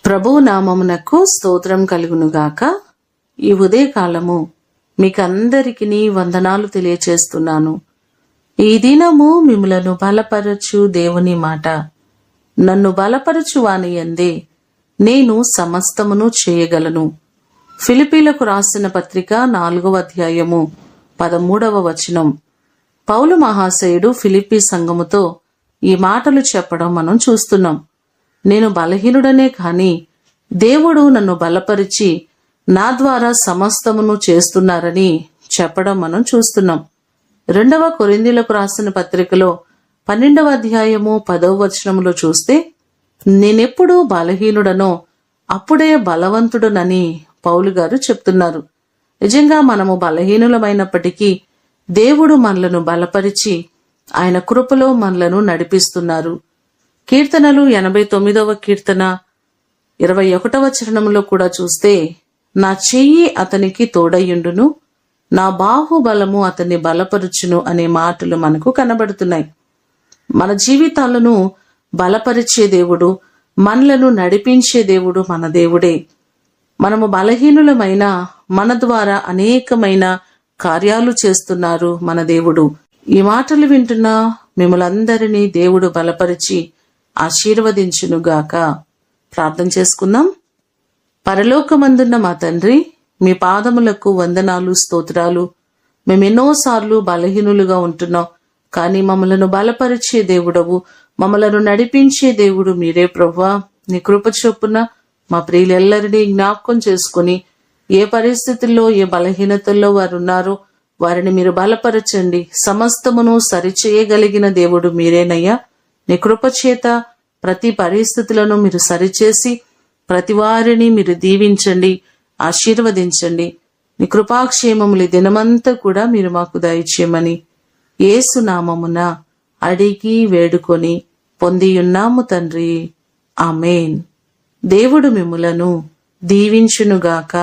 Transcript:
ప్రభువు నామమునకు స్తోత్రం కలుగునుగాక. ఈ ఉదయకాలము మీకందరికీ వందనాలు తెలియచేస్తున్నాను. ఈ దినము మిమ్ములను బలపరచు దేవుని మాట, నన్ను బలపరచు వాని యందే నేను సమస్తమును చేయగలను. ఫిలిప్పీలకు రాసిన పత్రిక 4వ అధ్యాయము 13వ వచనం. పౌలు మహాశయుడు ఫిలిప్పీ సంఘముతో ఈ మాటలు చెప్పడం మనం చూస్తున్నాం. నేను బలహీనుడనే కాని దేవుడు నన్ను బలపరిచి నా ద్వారా సమస్తమును చేస్తున్నారని చెప్పడం మనం చూస్తున్నాం. 2వ కొరింథీయులకు రాసిన పత్రికలో 12వ అధ్యాయము 10వ వచనములో చూస్తే, నేనెప్పుడు బలహీనుడనో అప్పుడే బలవంతుడునని పౌలు గారు చెప్తున్నారు. నిజంగా మనము బలహీనులమైనప్పటికీ దేవుడు మనలను బలపరిచి ఆయన కృపలో మనలను నడిపిస్తున్నారు. కీర్తనలు 89వ కీర్తన 21వ చరణంలో కూడా చూస్తే, నా చెయ్యి అతనికి తోడయ్యుండును, నా బాహుబలము అతన్ని బలపరుచును అనే మాటలు మనకు కనబడుతున్నాయి. మన జీవితాలను బలపరిచే దేవుడు, మనలను నడిపించే దేవుడు మన దేవుడే. మనము బలహీనులమైన మన ద్వారా అనేకమైన కార్యాలు చేస్తున్నారు మన దేవుడు. ఈ మాటలు వింటున్న మిమ్మలందరినీ దేవుడు బలపరిచి ఆశీర్వదించునుగాక. ప్రార్థన చేసుకుందాం. పరలోకమందున్న మా తండ్రి, మీ పాదములకు వందనాలు, స్తోత్రాలు. మేమెన్నోసార్లు బలహీనులుగా ఉంటున్నాం, కానీ మమ్మలను బలపరిచే దేవుడవు, మమ్మలను నడిపించే దేవుడు మీరే ప్రభువా. నీ కృప చొప్పున మా ప్రియులెల్లరినీ జ్ఞాపకం చేసుకుని ఏ పరిస్థితుల్లో ఏ బలహీనతల్లో వారు ఉన్నారో వారిని మీరు బలపరచండి. సమస్తమును సరిచేయగలిగిన దేవుడు మీరేనయ్యా. నీ కృపచేత ప్రతి పరిస్థితులను మీరు సరిచేసి ప్రతి వారిని మీరు దీవించండి, ఆశీర్వదించండి. నీ కృపాక్షేమములు దినమంతా కూడా మీరు మాకు దయచేయమని యేసు నామమున అడిగి వేడుకొని పొందియున్నాము తండ్రి. ఆమేన్. దేవుడు మిమ్ములను దీవించునుగాక.